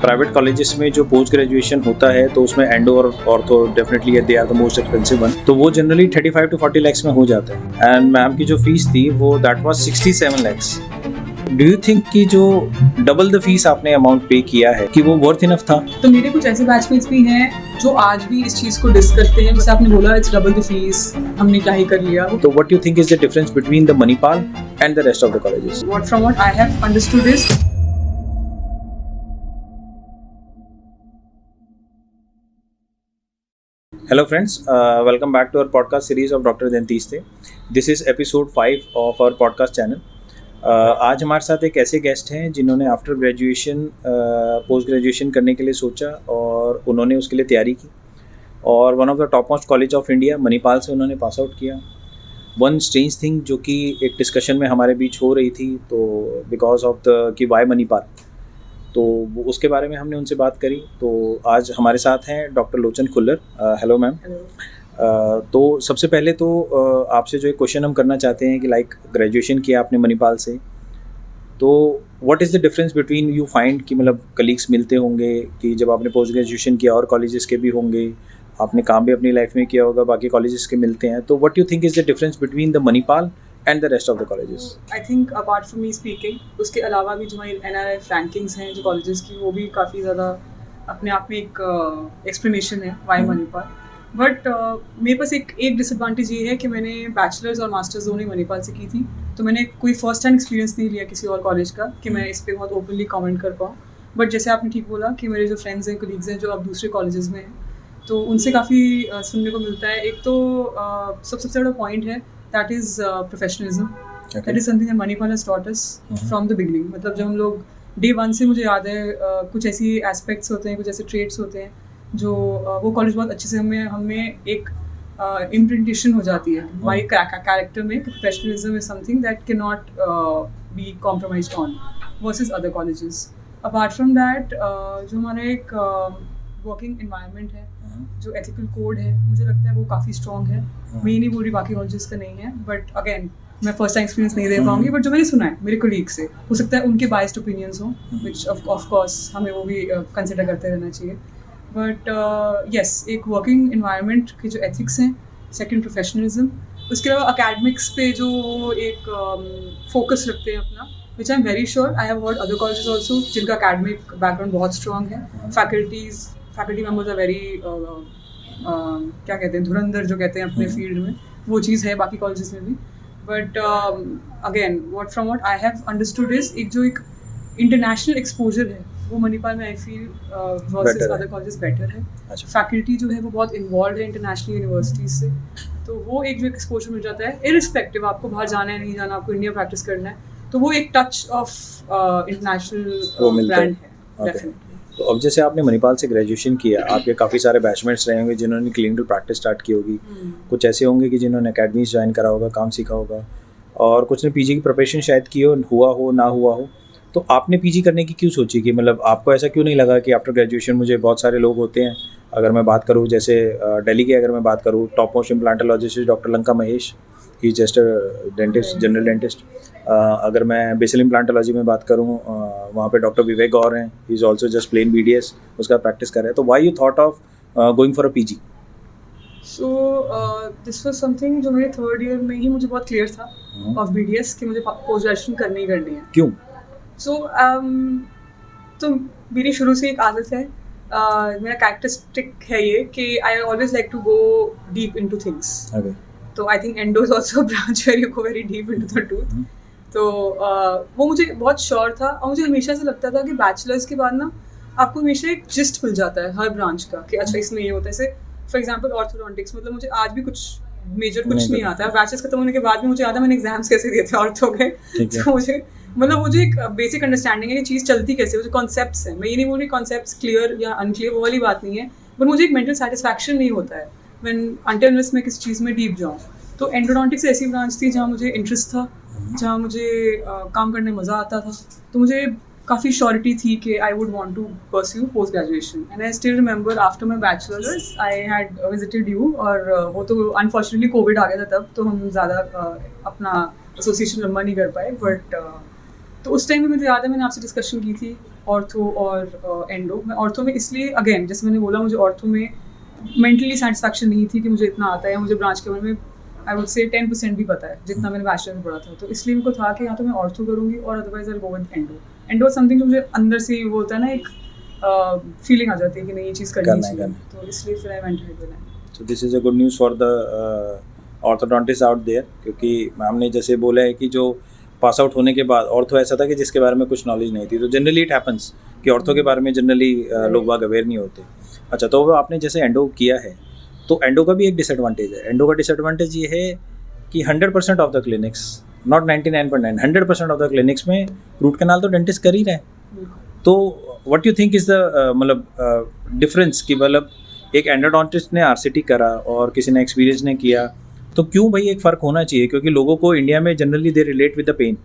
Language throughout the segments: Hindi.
प्राइवेट कॉलेजेस में जो पोस्ट ग्रेजुएशन होता है तो उसमें एंडो और ortho definitely they are the most expensive one, तो वो जनरली 35 to 40 lakhs में हो जाता है। एंड मैम की जो फीस थी वो that was 67 lakhs। Do you think कि जो डबल द फीस आपने अमाउंट पे किया है कि वो वर्थ इनफ था? तो मेरे कुछ ऐसे बैचमेट्स भी हैं जो आज भी इस चीज को डिस्कस करते हैं, जैसे आपने बोला इट्स डबल द फीस, हमने क्या ही कर लिया। तो what you think is the difference between the Manipal and the rest of the colleges? What I have understood is Hello friends, welcome back to our podcast series of Dr. Dentiste. This is episode 5 of our podcast channel. आज हमारे साथ एक ऐसे गेस्ट हैं जिन्होंने आफ्टर ग्रेजुएशन पोस्ट ग्रेजुएशन करने के लिए सोचा और उन्होंने उसके लिए तैयारी की और one of the top most college of India Manipal से उन्होंने पास आउट किया। वन स्ट्रेंज थिंग जो कि एक डिस्कशन में हमारे बीच हो रही थी, तो बिकॉज ऑफ द कि वाई मणिपाल, तो उसके बारे में हमने उनसे बात करी। तो आज हमारे साथ हैं doctor Lochan Khullar. Hello ma'am. तो सबसे पहले तो आपसे जो एक क्वेश्चन हम करना चाहते हैं कि लाइक ग्रेजुएशन किया आपने मणिपाल से, तो what is the difference between you find कि मतलब कलीग्स मिलते होंगे कि जब आपने पोस्ट ग्रेजुएशन किया और कॉलेजेस के भी होंगे, आपने काम भी अपनी लाइफ में किया होगा, बाकी कॉलेजेस के मिलते हैं, तो what you think is the difference between the Manipal and the rest of the colleges? I think apart from me speaking, उसके अलावा भी जो हमारी NRF रैंकिंग्स हैं जो कॉलेजेस की, वो भी काफ़ी ज़्यादा अपने आप में एक एक्सप्लेनेशन है वाई मणिपाल। बट मेरे पास एक डिसएडवांटेज ये है कि मैंने बैचलर्स और मास्टर्स दोनों ही मणिपाल से की थी, तो मैंने कोई फर्स्ट हैंड एक्सपीरियंस नहीं लिया किसी और कॉलेज का कि मैं इस पर बहुत ओपनली कमेंट कर पाऊँ। बट जैसे आपने ठीक बोला कि मेरे जो फ्रेंड्स हैं, कलीग्स हैं जो अब दूसरे कॉलेजेस में हैं, तो उनसे काफ़ी सुनने को मिलता है। एक तो सबसे बड़ा पॉइंट है that is professionalism. Okay. That is something that Manipal has taught us from the beginning. मतलब जब हम लोग day one से, मुझे याद है कुछ ऐसी aspects होते हैं, कुछ ऐसे traits होते हैं जो वो कॉलेज बहुत अच्छे से हमें एक imprintation हो जाती है हमारी character में। Professionalism is something that cannot be compromised on versus other colleges. Apart from that, जो हमारा एक working environment है, जो एथिकल कोड है, मुझे लगता है वो काफ़ी स्ट्रॉन्ग है। मैं ये नहीं बोल रही बाकी कॉलेजेस का नहीं है, बट अगेन मैं फर्स्ट टाइम एक्सपीरियंस नहीं दे पाऊंगी, बट जो मैंने सुना है मेरे कोलीग से, हो सकता है उनके बायस्ड ओपिनियंस हों, विच ऑफ कोर्स हमें वो भी कंसिडर करते रहना चाहिए। बट यस, एक वर्किंग इन्वायरमेंट के जो एथिक्स हैं, सेकंड प्रोफेशनलिज्म, उसके अलावा अकेडमिक्स पे जो एक फोकस रखते हैं अपना, which I am very sure I have heard other colleges also जिनका अकेडमिक बैकग्राउंड बहुत स्ट्रॉन्ग है। फैकल्टी मेम्बर्स आर वेरी क्या कहते हैं, धुरंधर जो कहते हैं अपने फील्ड में, वो चीज़ है बाकी कॉलेजेस में भी। But again what I have understood is एक इंटरनेशनल एक्सपोजर है वो मणिपाल में I feel versus other colleges better है। फैकल्टी जो है वो बहुत इन्वॉल्व है इंटरनेशनल यूनिवर्सिटीज से, तो वो एक जो एक्सपोजर मिल जाता है इरिस्पेक्टिव आपको बाहर जाना है नहीं जाना, आपको इंडिया प्रैक्टिस करना है, तो वो एक टच ऑफ इंटरनेशनल ब्रांड है डेफिनेटली। तो अब जैसे आपने मणिपाल से ग्रेजुएशन किया, आपके काफ़ी सारे बैचमेट्स रहे होंगे जिन्होंने क्लिनिकल प्रैक्टिस स्टार्ट की होगी, कुछ ऐसे होंगे कि जिन्होंने अकेडमीज ज्वाइन करा होगा, काम सीखा होगा, और कुछ ने पीजी की प्रिपरेशन शायद की हो, हुआ हो ना हुआ हो। तो आपने पीजी करने की क्यों सोची कि मतलब आपको ऐसा क्यों नहीं लगा कि आफ्टर ग्रेजुएशन, मुझे बहुत सारे लोग होते हैं, अगर मैं बात करूँ जैसे दिल्ली की अगर मैं बात करूँ, top most implantologist doctor Lanka Mahesh, he is just dentist, general dentist. अगर मैं बेसल इम्प्लांटोलॉजी में बात करूँ, वहाँ पे डॉक्टर विवेक गौर हैं, he is also just plain BDS, उसका प्रैक्टिस कर रहे हैं। तो why you thought of going for a PG? So this was something जो मेरे थर्ड ईयर में ही मुझे बहुत क्लियर था ऑफ BDS कि मुझे पोस्ट ग्रेजुएशन करनी ही करनी है। क्यों? सो तो मेरी शुरू से एक आदत है, मेरा कैरेक्टरिस्टिक है ये कि I always like to go deep into things. तो I think endo is also branch where you go very deep into the tooth. तो वो मुझे बहुत श्योर था, और मुझे हमेशा से लगता था कि बैचलर्स के बाद ना आपको हमेशा एक जिस्ट मिल जाता है हर ब्रांच का कि अच्छा इसमें ये होता है। जैसे फॉर एग्जांपल ऑर्थोडोंटिक्स, मतलब मुझे आज भी कुछ मेजर कुछ नहीं आता है, बैचलर्स खत्म होने के बाद भी मुझे आता है मैंने एग्जाम्स कैसे दिए थे ऑर्थो के, तो मुझे एक बेसिक अंडरस्टैंडिंग है कि चीज़ चलती कैसे, मुझे कॉन्सेप्ट्स हैं। मैं ये नहीं बोल रही कॉन्सेप्ट्स क्लियर या अनक्लियर, वो वाली बात नहीं है, बट मुझे एक मेंटल सेटिस्फैक्शन नहीं होता है व्हेन अनटिल अनलेस मैं किसी चीज़ में डीप जाऊँ। तो एंडोडोंटिक्स ऐसी ब्रांच थी जहाँ मुझे इंटरेस्ट था, जहाँ मुझे काम करने में मज़ा आता था, तो मुझे काफ़ी श्योरिटी थी कि I would want to pursue post graduation. And I still remember after my bachelor's I had visited you, और वो तो अनफॉर्चुनेटली कोविड आ गया था तब, तो हम ज़्यादा अपना एसोसिएशन लंबा नहीं कर पाए। बट तो उस टाइम भी मुझे याद है मैंने आपसे डिस्कशन की थी ऑर्थो और एंडो। मैं ऑर्थो में इसलिए, अगेन जैसे मैंने बोला, मुझे ऑर्थो में मेंटली सेटिस्फैक्शन नहीं थी कि मुझे इतना आता है, या मुझे ब्रांच के बारे में आई वुड से 10% भी पता है जितना मैंने बैचलर में पढ़ा था। तो इसलिए मेरे को था कि या तो मैं ऑर्थो करूँगी और otherwise I go with endo. Endo something जो मुझे अंदर से वो होता है ना, एक फीलिंग आ जाती है कि नहीं ये चीज़ करनी चाहिए, तो इसलिए फिर I went with endo. So this is a good news for the orthodontist out there, क्योंकि मैम ने जैसे बोला है कि जो पास आउट होने के बाद ऑर्थो ऐसा था कि जिसके बारे में कुछ नॉलेज नहीं थी, तो जनरली इट हैपन्स कि ऑर्थो के बारे में जनरली लोग बाग अवेयर नहीं होते। अच्छा, तो वो आपने जैसे एंडो किया है, तो एंडो का भी एक डिसएडवांटेज है। एंडो का डिसएडवांटेज ये है कि 100% of the clinics, not 99.9, 100% of the clinics में रूट कैनाल तो डेंटिस्ट कर ही रहे हैं। तो what you think is the मतलब डिफरेंस कि मतलब एक एंडोडोंटिस्ट ने आरसीटी करा और किसी ने एक्सपीरियंस ने किया, तो क्यों भाई एक फ़र्क होना चाहिए? क्योंकि लोगों को इंडिया में generally they relate with the pain,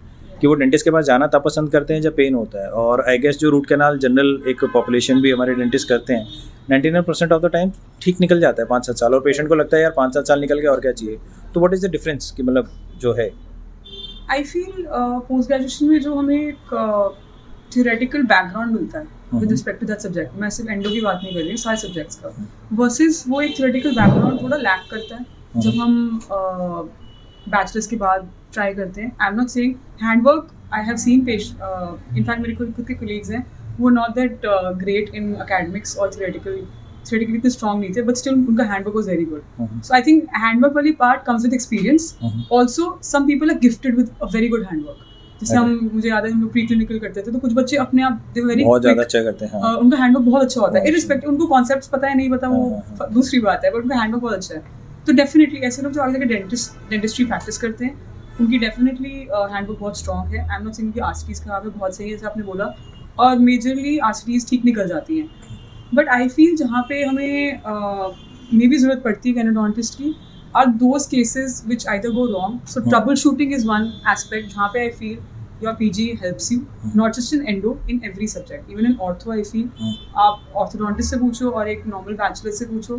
कि वो डेंटिस्ट के पास जाना तब पसंद करते हैं जब पेन होता है। और आई गेस जो रूट कैनाल जनरल एक पॉपुलेशन भी हमारे डेंटिस्ट करते हैं, 99% ऑफ द टाइम ठीक निकल जाता है 5-7 साल, और पेशेंट को लगता है यार 5-7 साल निकल गया और क्या चाहिए। तो व्हाट इज़ द डिफरेंस कि मतलब जो है? आई फील पोस्ट ग्रेजुएशन में जो हमें एक थियोरेटिकल बैकग्राउंड मिलता है with respect to that subject, मैं सिर्फ एंडो की बात नहीं कर रही हूँ, सारे सब्जेक्ट्स का, वर्सेस वो एक थियोरेटिकल बैकग्राउंड थोड़ा लैक करता है जब हम बैचलर्स के बाद ट्राई करते हैं। I am not saying handwork, I have seen in fact मेरे खुद के कोलीग्स हैं, वो not that great in academics और थियोरेटिकली इतने स्ट्रॉन्ग नहीं थे, बट स्टिल उनका handwork was very good. So I think handwork वाली part comes with experience. Also some people are gifted with a very good handwork. जैसे मुझे याद है हम लोग प्री क्लिनिकल करते थे, तो कुछ बच्चे अपने आप बहुत ज़्यादा अच्छा करते हैं, उनका हैंडवर्क बहुत अच्छा होता है, इररिस्पेक्टिव उनको कॉन्सेप्ट्स पता है नहीं पता वो दूसरी बात है, बट उनका हैंडवर्क बहुत अच्छा है। तो डेफिनेटली ऐसे लोग जो आगे जाकर डेंटिस्ट्री प्रैक्टिस करते हैं, उनकी डेफिनेटली हैंडवर्क बहुत स्ट्रॉन्ग है। आई एम नॉट सेइंग कि आरसीटीज खराब है, बहुत सही है जैसे आपने बोला, और मेजरली आरसीटीज ठीक निकल जाती हैं। बट आई फील जहाँ पे हमें मे भी ज़रूरत पड़ती है एंडोडोंटिस्ट की are those cases which either go wrong. So troubleshooting is one aspect जहाँ पे I feel your PG helps you, not just in endo, in every subject. Even in ortho I feel आप orthodontist से पूछो और एक normal bachelor से पूछो,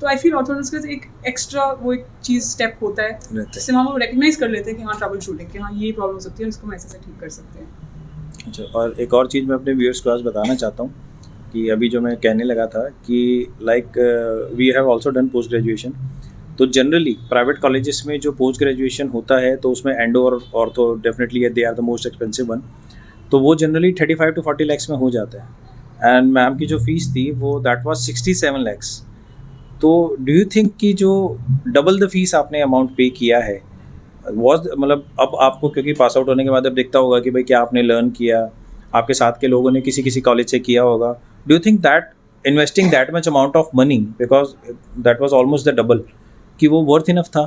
तो I feel orthodontist का एक extra वो एक चीज़ step होता है जिससे हम recognize कर लेते हैं कि हाँ troubleshooting, कि हाँ ये problem हो सकती है, इसको हम ऐसे से ठीक कर सकते हैं। अच्छा, और एक और चीज़ मैं अपने व्यूअर्स को आज बताना चाहता हूँ कि अभी जो मैं कहने लगा था कि like we have also done post graduation. तो जनरली प्राइवेट कॉलेजेस में जो पोस्ट ग्रेजुएशन होता है, तो उसमें एंडो और ortho definitely they are the most expensive one, तो वो जनरली 35 to 40 lakhs में हो जाता है। एंड मैम की जो फीस थी वो दैट वाज 67 lakhs। तो डू यू थिंक कि जो डबल द फीस आपने अमाउंट पे किया है वॉज मतलब, अब आपको क्योंकि पास आउट होने के बाद अब दिखता होगा कि भाई क्या आपने लर्न किया, आपके साथ के लोगों ने किसी कॉलेज से किया होगा, do you think that investing that much amount of money, because that was almost the double, कि वो वर्थ इनफ था?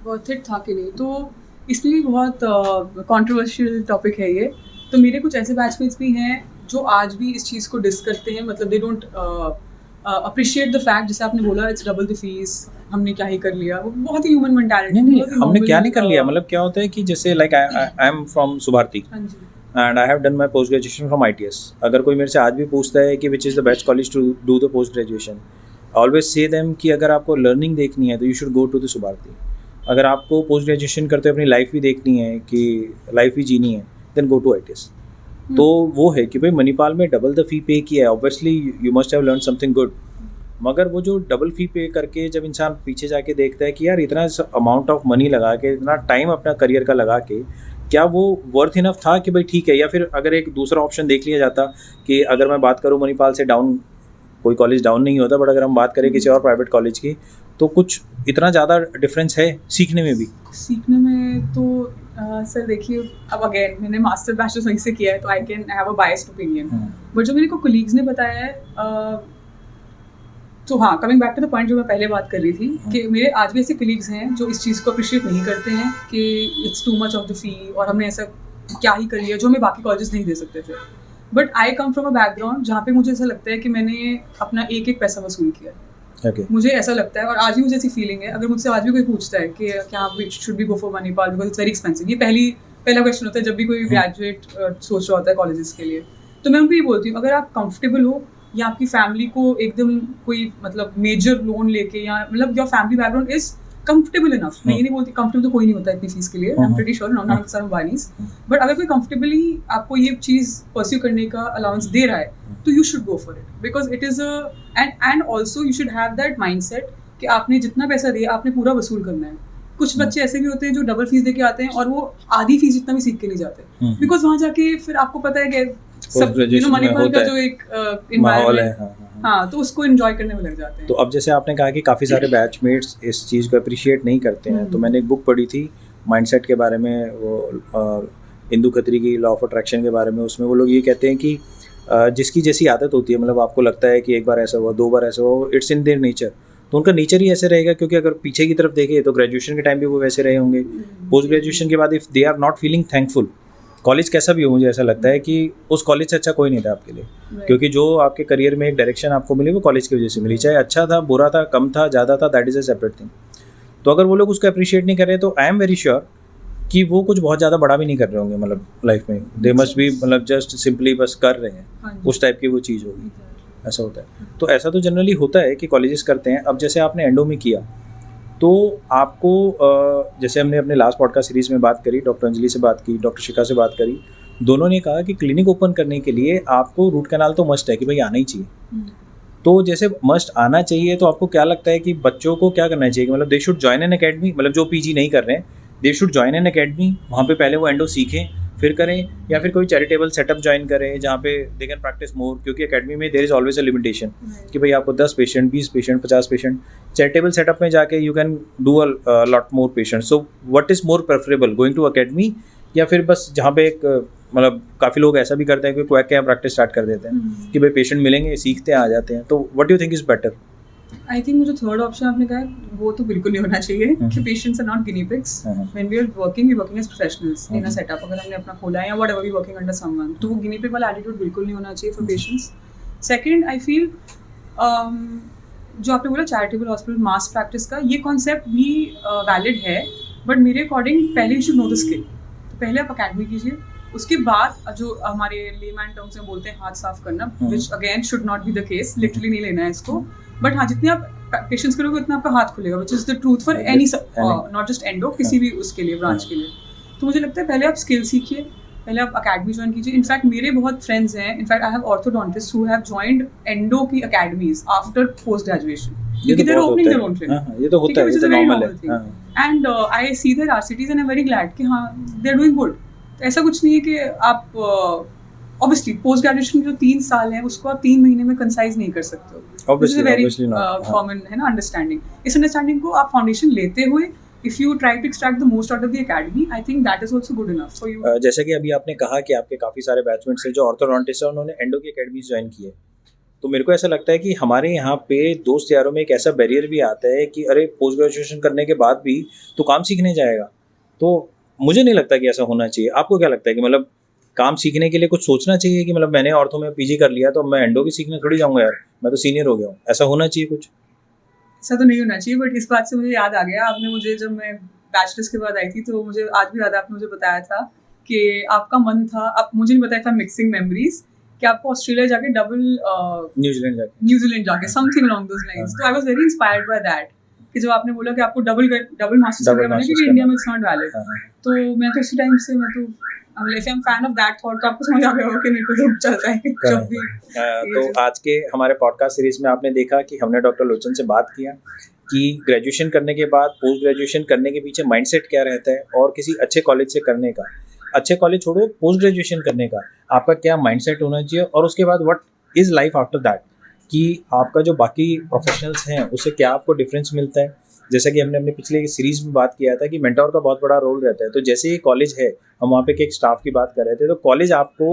वर्थ इट था कि नहीं, तो इसलिए बहुत कंट्रोवर्शियल टॉपिक है ये। तो मेरे कुछ ऐसे बैचमेट्स भी हैं जो आज भी इस चीज़ को डिस करते हैं, मतलब they don't appreciate the fact, जैसे आपने बोला इट्स डबल द फीस, हमने क्या ही कर लिया। वो बहुत ही ह्यूमन मेंटालिटी। नहीं, हमने क्या नहीं कर लिया, मतलब क्या होता है कि जैसे like I am from Subharti and I have done my post graduation from ITS। अगर कोई मेरे से आज भी पूछता है कि which is the best college to do the post graduation, always say them कि अगर आपको लर्निंग देखनी है तो you should go to the Subharti. अगर आपको पोस्ट ग्रेजुएशन करते हुए अपनी लाइफ भी देखनी है, कि लाइफ भी जीनी है, देन गो टू ITS। तो वो है कि भाई मणिपाल में डबल द फी पे किया है, obviously you must have learn something good, मगर वो जो डबल फी पे करके जब इंसान पीछे जाके देखता है कि यार इतना अमाउंट ऑफ मनी लगा के, इतना टाइम अपना करियर का लगा के, क्या वो वर्थ इनफ था कि भाई ठीक है? या फिर अगर एक दूसरा ऑप्शन देख लिया जाता कि अगर मैं बात करूँ मणिपाल से डाउन, कोई कॉलेज डाउन नहीं होता, बट अगर हम बात करें किसी और प्राइवेट कॉलेज की, तो कुछ इतना ज़्यादा डिफरेंस है सीखने में भी? सीखने में तो सर देखिए, अब अगेन मैंने मास्टर बैचलर्स वहीं से किया है, तो I can have a biased opinion, but जो मेरे को कोलीग्स ने बताया है, तो हाँ, coming back to the point जो मैं पहले बात कर रही थी, कि मेरे आज भी ऐसे कोलीग्स हैं जो इस चीज़ को अप्रिशिएट नहीं करते हैं कि it's too much of the fee और हमने ऐसा क्या ही कर लिया जो हमें बाकी कॉलेजेस नहीं दे सकते थे। But I come from a background जहाँ पे मुझे ऐसा लगता है कि मैंने अपना एक एक पैसा वसूल किया। Okay. मुझे ऐसा लगता है, और आज भी मुझे ऐसी फीलिंग है, अगर मुझसे आज भी कोई पूछता है कि क्या आप should be go for Manipal because it's very expensive, ये पहला क्वेश्चन होता है जब भी कोई ग्रेजुएट सोच रहा होता है कॉलेजेस के लिए, तो मैं उनको ये बोलती हूँ, अगर आप कंफर्टेबल हो या आपकी फैमिली को एकदम कोई मतलब मेजर लोन लेके, या मतलब your family background is comfortable enough, मैं ये नहीं बोलती कंफर्टेबल तो कोई नहीं होता इतनी फीस के लिए, I am pretty sure not some बानीज, बट अगर कोई कंफर्टेबली आपको ये चीज़ परस्यू करने का अलाउंस दे रहा है तो you should go for it, because it is and also you should have that mind set कि आपने जितना पैसा दिया आपने पूरा वसूल करना है. कुछ बच्चे ऐसे भी होते हैं जो डबल फीस देके आते हैं और वो आधी फीस जितना भी सीख के नहीं जाते, बिकॉज वहाँ जाके फिर आपको पता है कि सब मणिपाल का जो एक एनवायरनमेंट, हाँ, तो उसको एंजॉय करने में लग जाते हैं. तो अब जैसे आपने कहा कि काफ़ी सारे बैचमेट्स इस चीज़ को अप्रिशिएट नहीं करते हैं, तो मैंने एक बुक पढ़ी थी माइंडसेट के बारे में, वो इंदु खत्री की लॉ ऑफ अट्रैक्शन के बारे में. उसमें वो लोग ये कहते हैं कि जिसकी जैसी आदत होती है, मतलब आपको लगता है कि एक बार ऐसा हुआ, 2 बार ऐसा हुआ, इट्स इन देयर नेचर, तो उनका नेचर ही ऐसे रहेगा. क्योंकि अगर पीछे की तरफ देखें तो ग्रेजुएशन के टाइम भी वो वैसे रहे होंगे, पोस्ट ग्रेजुएशन के बाद if they are not feeling thankful, college कैसा भी हो, मुझे ऐसा लगता है कि उस कॉलेज से अच्छा कोई नहीं था आपके लिए, क्योंकि जो आपके करियर में एक डायरेक्शन आपको मिली वो कॉलेज की वजह से मिली, चाहे अच्छा था, बुरा था, कम था, ज़्यादा था, that is a separate thing. तो अगर वो लोग उसको अप्रिशिएट नहीं कर रहे तो आई एम वेरी श्योर कि वो कुछ बहुत ज़्यादा बड़ा भी नहीं कर रहे होंगे, मतलब लाइफ में दे मस्ट भी, मतलब जस्ट सिंपली बस कर रहे हैं, उस टाइप की वो चीज़ होगी, ऐसा होता है. तो ऐसा तो जनरली होता है कि कॉलेजेस करते हैं. अब जैसे आपने एंडो में किया तो आपको जैसे हमने अपने लास्ट पॉडकास्ट सीरीज़ में बात करी, डॉक्टर अंजलि से बात की, डॉक्टर शिखा से बात करी, दोनों ने कहा कि क्लिनिक ओपन करने के लिए आपको रूट कैनाल तो मस्ट है कि भाई आना ही चाहिए. तो जैसे मस्ट आना चाहिए, तो आपको क्या लगता है कि बच्चों को क्या करना चाहिए, मतलब they should join an academy, मतलब जो पीजी नहीं कर रहे हैं they should join an academy, वहाँ पे पहले वो एंडो सीखें फिर करें, या फिर कोई चैरिटेबल सेटअप ज्वाइन करें जहाँ पे दे कैन प्रैक्टिस मोर, क्योंकि अकेडमी में there is always a limitation कि भाई आपको 10 patient, 20 patient, 50 patient. Charitable setup में जाके you can do a lot more patient. So what is more preferable, going to academy या फिर बस जहाँ पे एक मतलब काफ़ी लोग ऐसा भी करते हैं कि क्वैक के यहाँ प्रैक्टिस स्टार्ट कर देते हैं कि भाई पेशेंट मिलेंगे, सीखते हैं, आ जाते हैं. तो what do you think is better? I think मुझे थर्ड ऑप्शन आपने कहा वो तो बिल्कुल नहीं होना चाहिए कि patients are not guinea pigs. When we are working as professionals in a setup, अगर हमने अपना खोला है या whatever we working under someone, तो वो गिनी पिग वाला एटीट्यूड बिल्कुल नहीं होना चाहिए for patients. Second, I feel जो आपने बोला चैरिटेबल हॉस्पिटल मास प्रैक्टिस का, ये कॉन्सेप्ट भी वैलिड है, बट मेरे अकॉर्डिंग पहले you should know the skill. तो पहले आप अकेडमी कीजिए, उसके बाद जो हमारे लेमैन टर्म्स में बोलते हैं हाथ साफ करना, which again should not be the case, literally नहीं लेना है इसको, बट हाँ जितने आप पेशेंट्स करोगे उतना आपका हाथ खुलेगा, which is the truth for any, not just endo, किसी भी उसके लिए ब्रांच के लिए. तो मुझे लगता है पहले आप स्किल सीखिए, पहले आप अकेडमी ज्वाइन कीजिए. इनफैक्ट मेरे बहुत फ्रेंड्स हैं, in fact I have orthodontist who have joined endo की अकेडमीज आफ्टर पोस्ट ग्रेजुएशन, क्योंकि they are opening their own clinic. ये तो होता है, ये तो नॉर्मल है. And I see their RCTs and I am very glad कि हाँ दे आर डूइंग गुड. तो ऐसा कुछ नहीं है कि आप ऑब्वियसली पोस्ट ग्रेजुएशन के जो 3 साल है उसको आप 3 महीने में कंसाइज नहीं कर सकते हो. Obviously कॉमन है ना अंडरस्टैंडिंग. इस अंडरस्टैंडिंग को आप फाउंडेशन लेते हुए if you try to extract the most out of the academy, I think that is also good enough for you. जैसे कि अभी आपने कहा कि आपके काफ़ी सारे बैचमेट्स हैं जो ऑर्थोडोंटिस्ट हैं, उन्होंने एंडो की अकेडमी ज्वाइन की है. तो मेरे को ऐसा लगता है कि हमारे यहाँ पे दोस्त यारों में एक ऐसा बैरियर भी आता है कि अरे पोस्ट ग्रेजुएशन करने के बाद भी तो काम सीखने जाएगा. तो मुझे नहीं लगता कि ऐसा होना चाहिए. आपको क्या लगता है कि मतलब काम सीखने के लिए कुछ सोचना चाहिए कि मतलब मैंने ऑर्थो में पीजी कर लिया तो मैं एंडो की सीखने थोड़ी जाऊँगा यार, मैं तो सीनियर हो गया हूँ, ऐसा होना चाहिए कुछ? ऐसा तो नहीं होना चाहिए, बट इस बात से मुझे याद आ गया, आपने मुझे जब मैं बैचलर्स के बाद आई थी तो मुझे आज भी याद है, आपने मुझे बताया था कि आपका मन था, आप मुझे नहीं बताया था, मिक्सिंग मेमोरीज, कि आपको ऑस्ट्रेलिया जाके डबल न्यूजीलैंड जाके समथिंग अलोंग दोस लाइंस. तो I was very inspired by that कि जब आपने बोला कि आपको डबल मास्टर्स करना है क्योंकि इंडिया में इट्स नॉट वैलिड. तो मैं तो उसी टाइम से मैं तो if I'm fan of that thought, तो आपको समझ आ गया होगा कि मेरे को जब चलता है जब भी. तो आज के हमारे पॉडकास्ट सीरीज में आपने देखा कि हमने डॉक्टर लोचन से बात किया कि ग्रेजुएशन करने के बाद पोस्ट ग्रेजुएशन करने के पीछे माइंडसेट क्या रहता है, और किसी अच्छे कॉलेज से करने का, अच्छे कॉलेज छोड़ो, पोस्ट ग्रेजुएशन करने का आपका क्या माइंडसेट होना चाहिए, और उसके बाद what is life after that, कि आपका जो बाकी प्रोफेशनल्स हैं उससे क्या आपको डिफरेंस मिलता है. जैसा कि हमने अपने पिछले सीरीज में बात किया था कि मेंटोर का बहुत बड़ा रोल रहता है. तो जैसे ये कॉलेज है, हम वहाँ पे एक स्टाफ की बात कर रहे थे, तो कॉलेज आपको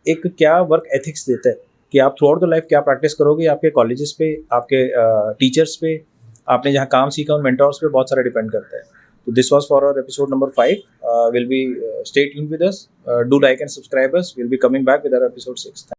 एक क्या वर्क एथिक्स देता है कि आप थ्रू आउट द लाइफ क्या प्रैक्टिस करोगे, आपके कॉलेजेस पे, आपके टीचर्स पे, आपने जहाँ काम सीखा उन मेंटोर्स पे बहुत सारा डिपेंड करता है. तो this was for our episode number 5. Will be stay tuned with us, do like and subscribe us. Will be coming back with our episode 6.